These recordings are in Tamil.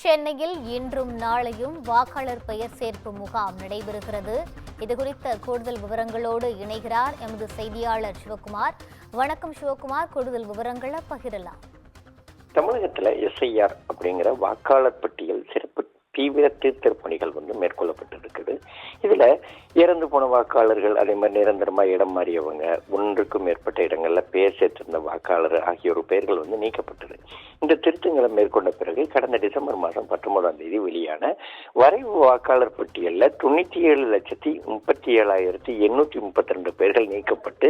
சென்னையில் இன்றும் நாளையும் வாக்காளர் பெயர் சேர்ப்பு முகாம் நடைபெறுகிறது. இதுகுறித்த கூடுதல் விவரங்களோடு இணைகிறார் எமது செய்தியாளர் சிவகுமார். வணக்கம் சிவகுமார், கூடுதல் விவரங்களை பகிரலாம். தமிழகத்துல SIR அப்படிங்கிற வாக்காளர் பட்டியல் சிறப்பு தீவிர தீர்த்தல் பணிகள் மேற்கொள்ளப்பட்டிருக்குது. இதுல இறந்து போன வாக்காளர்கள், அதே மாதிரி நிரந்தரமா இடம் மாறியவங்க, ஒன்றுக்கும் மேற்பட்ட இடங்கள்ல பெயர் சேர்த்திருந்த வாக்காளர் ஆகியோர் பெயர்கள் நீக்கப்பட்டது. இந்த திருத்தங்களை மேற்கொண்ட பிறகு கடந்த டிசம்பர் மாதம் 19ஆம் வெளியான வரைவு வாக்காளர் பட்டியல்ல 97,37,832 பெயர்கள் நீக்கப்பட்டு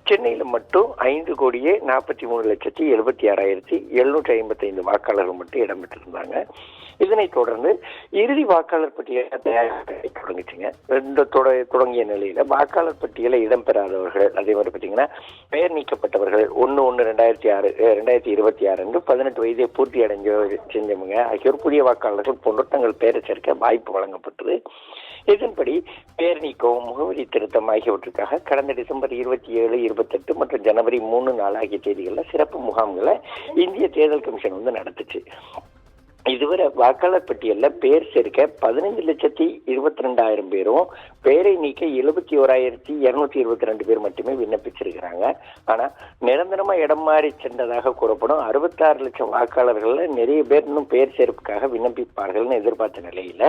சென்னையில மட்டும் 5,43,76,755 வாக்காளர்கள் மட்டும் இடம்பெற்றிருந்தாங்க. இதனைத் தொடர்ந்து இறுதி வாக்காளர் பட்டியலை தயாரிக்க தொடங்கிச்சுங்க. தொடங்கிய நிலையில வாக்காளர் பட்டியலை இடம்பெறாதவர்கள், அதே மாதிரி பார்த்தீங்கன்னா பெயர் நீக்கப்பட்டவர்கள் 1/1/2026 அன்று 18 வயதை பூர்த்தி செஞ்சவங்க ஆகியோர் புதிய வாக்காளர்கள் போன்ற தங்கள் பெயரை சேர்க்க வாய்ப்பு வழங்கப்பட்டது. இதன்படி பெயர் நீக்கம், முகவரி திருத்தம் ஆகியவற்றுக்காக கடந்த டிசம்பர் 27, 28 மற்றும் ஜனவரி 3, 4 ஆகிய தேதிகளில் சிறப்பு முகாம்களை இந்திய தேர்தல் கமிஷன் நடத்துச்சு. இதுவரை வாக்காளர் பட்டியல்ல பெயர் சேர்க்க 15,22,000 பேரும், பெயரை நீக்க 71,222 பேர் மட்டுமே விண்ணப்பிச்சிருக்கிறாங்க. ஆனா நிரந்தரமா இடம் மாறி சென்றதாக கூறப்படும் 66 லட்சம் வாக்காளர்கள் நிறைய பேர் இன்னும் பெயர் சேர்ப்புக்காக விண்ணப்பிப்பார்கள்னு எதிர்பார்த்த நிலையில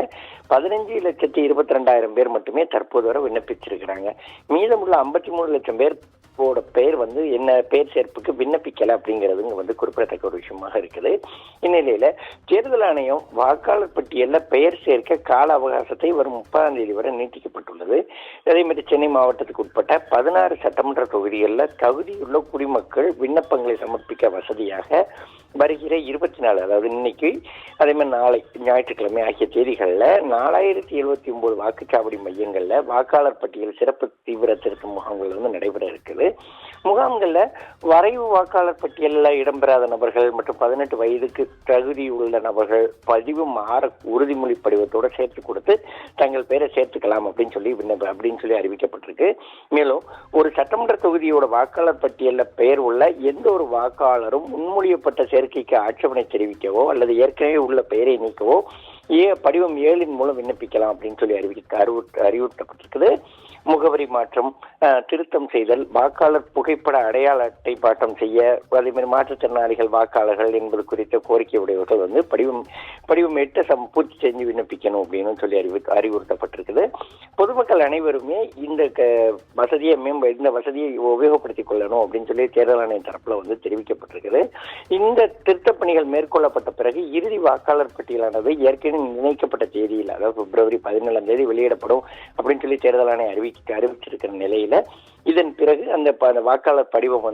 15,22,000 பேர் மட்டுமே தற்போது வரை விண்ணப்பிச்சிருக்கிறாங்க. மீதமுள்ள 53 லட்சம் பேர் பெயர் என்ன பெயர் சேர்ப்புக்கு விண்ணப்பிக்கல அப்படிங்கிறது குறிப்பிடத்தக்க ஒரு விஷயமாக இருக்குது. இந்நிலையில தேர்தல் ஆணையம் வாக்காளர் பட்டியல்ல பெயர் சேர்க்க கால அவகாசத்தை வரும் 30ஆம் தேதி வரை நீட்டிக்கப்பட்டுள்ளது. அதே மாதிரி சென்னை மாவட்டத்துக்கு உட்பட்ட 16 சட்டமன்ற தொகுதிகளில் தகுதியுள்ள குடிமக்கள் விண்ணப்பங்களை சமர்ப்பிக்க வசதியாக வருகிற 24, அதாவது இன்னைக்கு, அதே மாதிரி நாளை ஞாயிற்றுக்கிழமை ஆகிய தேதிகளில் 4079 வாக்குச்சாவடி மையங்கள்ல வாக்காளர் பட்டியல் சிறப்பு தீவிர திருத்த முகாம்கள் நடைபெற இருக்குது. முகாம்கள்ல வரைவு வாக்காளர் பட்டியலில் இடம்பெறாத நபர்கள் மற்றும் 18 வயதுக்கு தகுதியுள்ள நபர்கள் பதிவு மாற உறுதிமொழி படிவத்தோடு சேர்த்து கொடுத்து தங்கள் பெயரை சேர்த்துக்கலாம் அப்படின்னு சொல்லி அறிவிக்கப்பட்டிருக்கு. மேலும் ஒரு சட்டமன்ற தொகுதியோட வாக்காளர் பட்டியலில் பெயர் உள்ள எந்த ஒரு வாக்காளரும் முன்மொழியப்பட்ட சேர்க்கைக்கு ஆட்சேபனை தெரிவிக்கவோ அல்லது ஏற்கனவே உள்ள பெயரை நீக்கவோ படிவம் 7 மூலம் விண்ணப்பிக்கலாம் அப்படின்னு சொல்லி அறிவுறுத்தப்பட்டிருக்குது. முகவரி மாற்றம், திருத்தம் செய்தல், வாக்காளர் புகைப்பட அடையாள அட்டை பாட்டம் செய்ய, அதே மாதிரி மாற்றுத்திறனாளிகள் வாக்காளர்கள் என்பது குறித்த கோரிக்கை உடையவர்கள் படிவம் 8 பூர்த்தி செஞ்சு விண்ணப்பிக்கணும் அப்படின்னு சொல்லி அறிவுறுத்தப்பட்டிருக்குது. பொதுமக்கள் அனைவருமே இந்த வசதியை உபயோகப்படுத்திக் கொள்ளணும் அப்படின்னு சொல்லி தேர்தல் ஆணையம் தரப்புல தெரிவிக்கப்பட்டிருக்குது. இந்த திருத்தப் பணிகள் மேற்கொள்ளப்பட்ட பிறகு இறுதி வாக்காளர் பட்டியலானது ஏற்கனவே நிர்ணயிக்கப்பட்ட தேதியில், அதாவது பிப்ரவரி 17ஆம் தேதி வெளியிடப்படும் அப்படின்னு சொல்லி தேர்தல் ஆணையம் அறிவிச்சிருக்கிற நிலையில இதன் பிறகு அந்த வாக்காளர் படிவம்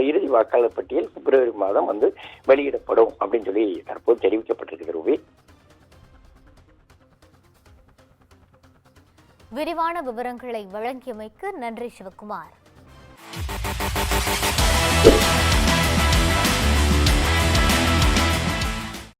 இறுதி வாக்காளர் பட்டியல் பிப்ரவரி மாதம் வெளியிடப்படும் அப்படின்னு சொல்லி தற்போது தெரிவிக்கப்பட்டிருக்கிறது. ரூபி, விரிவான விவரங்களை வழங்கியமைக்கு நன்றி சிவகுமார்.